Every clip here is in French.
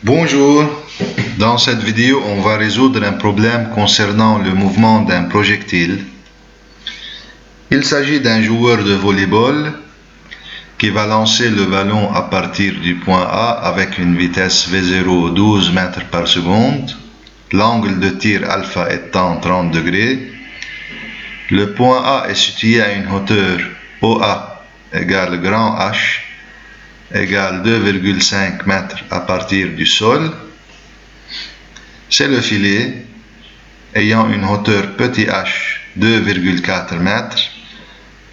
Bonjour, dans cette vidéo on va résoudre un problème concernant le mouvement d'un projectile. Il s'agit d'un joueur de volleyball qui va lancer le ballon à partir du point A avec une vitesse V0 12 mètres par seconde, l'angle de tir alpha étant 30 degrés. Le point A est situé à une hauteur OA égale grand H égale 2,5 mètres à partir du sol. C'est le filet ayant une hauteur petit h 2,4 mètres.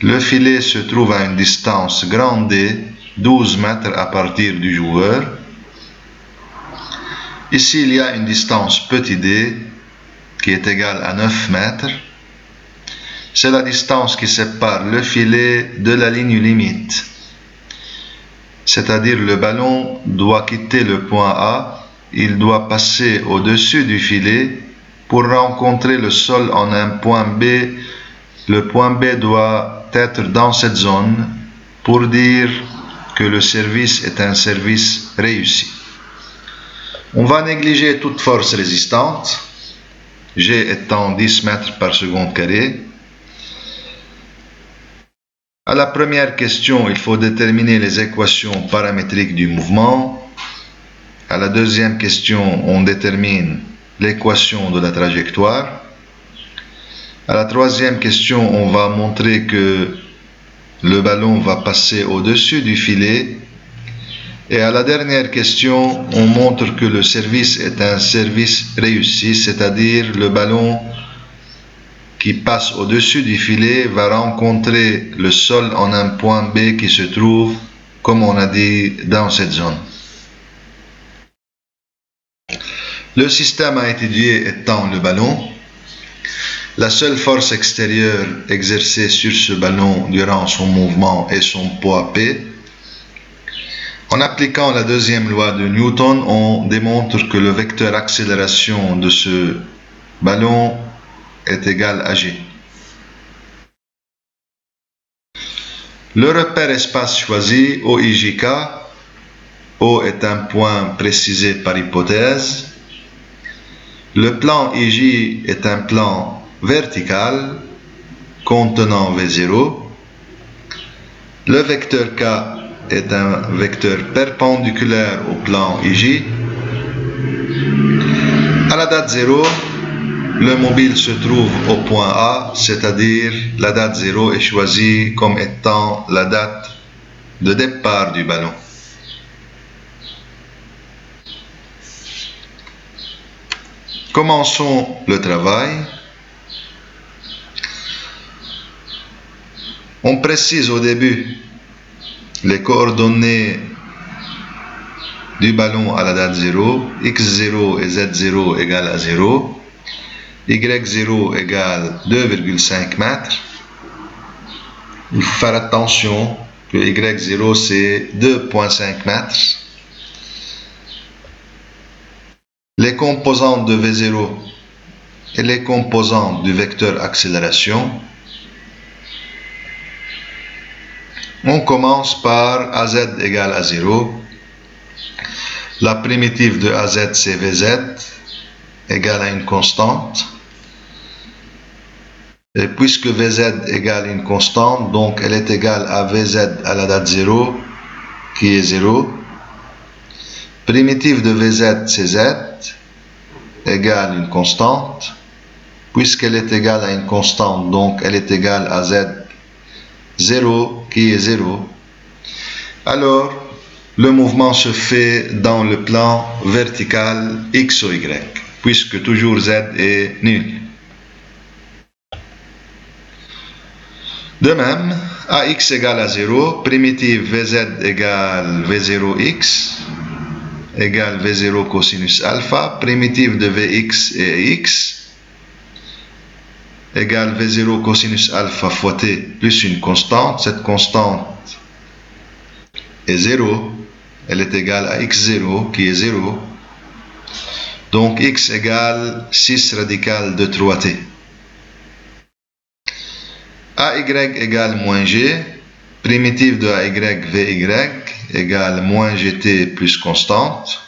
Le filet se trouve à une distance grande D 12 mètres à partir du joueur. Ici il y a une distance petit d qui est égale à 9 mètres. C'est la distance qui sépare le filet de la ligne limite. C'est-à-dire le ballon doit quitter le point A, il doit passer au-dessus du filet pour rencontrer le sol en un point B. Le point B doit être dans cette zone pour dire que le service est un service réussi. On va négliger toute force résistante, G étant 10 mètres par seconde carré. À la première question, il faut déterminer les équations paramétriques du mouvement. À la deuxième question, on détermine l'équation de la trajectoire. À la troisième question, on va montrer que le ballon va passer au-dessus du filet. Et à la dernière question, on montre que le service est un service réussi, c'est-à-dire le ballon qui passe au-dessus du filet va rencontrer le sol en un point B qui se trouve, comme on a dit, dans cette zone. Le système à étudier étant le ballon. La seule force extérieure exercée sur ce ballon durant son mouvement est son poids P. En appliquant la deuxième loi de Newton, on démontre que le vecteur accélération de ce ballon est égal à G. Le repère espace choisi, OIJK. O est un point précisé par hypothèse. Le plan IJ est un plan vertical contenant V0. Le vecteur K est un vecteur perpendiculaire au plan IJ. À la date 0, le mobile se trouve au point A, c'est-à-dire la date 0 est choisie comme étant la date de départ du ballon. Commençons le travail. On précise au début les coordonnées du ballon à la date 0, x0 et z0 égale à 0. Y0 égale 2,5 mètres. Il faut faire attention que Y0 c'est 2,5 mètres. Les composantes de V0 et les composantes du vecteur accélération. On commence par AZ égale à 0. La primitive de AZ c'est VZ égale à une constante. Et puisque Vz égale une constante, donc elle est égale à Vz à la date 0, qui est 0. Primitive de Vz, c'est Z, égale une constante. Puisqu'elle est égale à une constante, donc elle est égale à Z, 0, qui est 0. Alors, le mouvement se fait dans le plan vertical X ou Y, puisque toujours Z est nul. De même, AX égale à 0, primitive VZ égale V0X, égale V0 cosinus alpha, primitive de Vx et X, égale V0 cosinus alpha fois T plus une constante. Cette constante est 0, elle est égale à X0 qui est 0. Donc X égale 6 radical de 3T. AY égale moins G, primitive de AY, VY égale moins GT plus constante.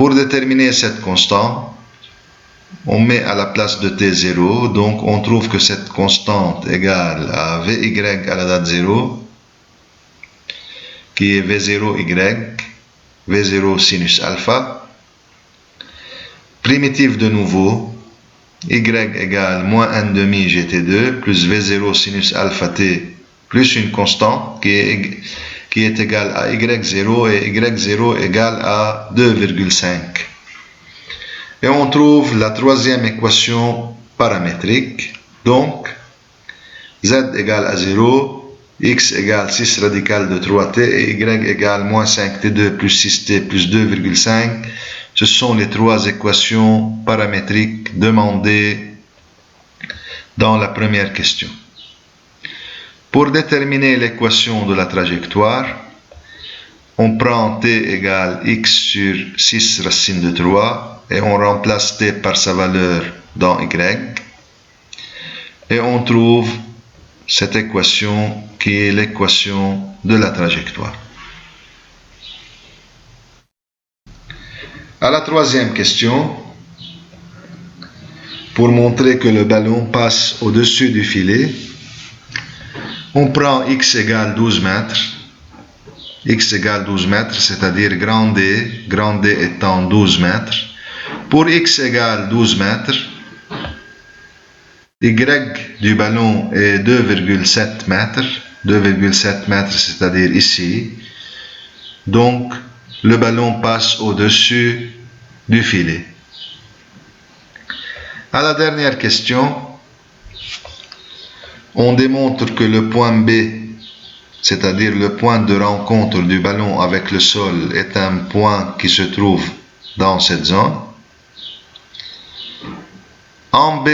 Pour déterminer cette constante, on met à la place de t0, donc on trouve que cette constante égale à Vy à la date 0, qui est V0Y, V0 sinus alpha. Primitive de nouveau, Y égale moins 1,5 GT2 plus V0 sinus alpha t plus une constante qui est égale à Y0 et Y0 égale à 2,5. Et on trouve la troisième équation paramétrique. Donc, Z égale à 0, X égale 6 radical de 3t et Y égale moins 5t2 plus 6t plus 2,5. Ce sont les trois équations paramétriques demandées dans la première question. Pour déterminer l'équation de la trajectoire, on prend t égale x sur 6 racine de 3 et on remplace t par sa valeur dans y. Et on trouve cette équation qui est l'équation de la trajectoire. À la troisième question, pour montrer que le ballon passe au-dessus du filet, on prend x égale 12 mètres. X égale 12 mètres, c'est-à-dire grand D étant 12 mètres. Pour x égale 12 mètres, y du ballon est 2,7 mètres. 2,7 mètres, c'est-à-dire ici. Donc, le ballon passe au-dessus du filet. À la dernière question, on démontre que le point B, c'est-à-dire le point de rencontre du ballon avec le sol, est un point qui se trouve dans cette zone. En B,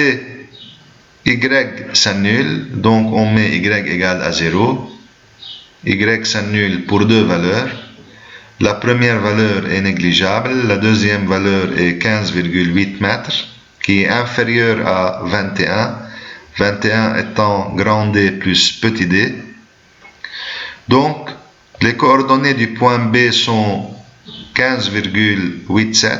Y s'annule, donc on met Y égale à 0. Y s'annule pour deux valeurs. La première valeur est négligeable, la deuxième valeur est 15,8 mètres, qui est inférieure à 21. 21 étant grand D plus petit d. Donc, les coordonnées du point B sont 15,87,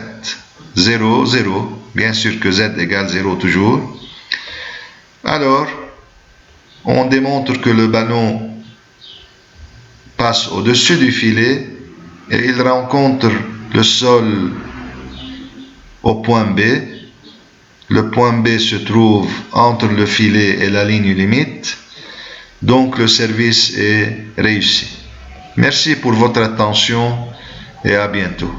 0, 0. Bien sûr que Z égale 0 toujours. Alors, on démontre que le ballon passe au-dessus du filet et il rencontre le sol au point B. Le point B se trouve entre le filet et la ligne limite. Donc le service est réussi. Merci pour votre attention et à bientôt.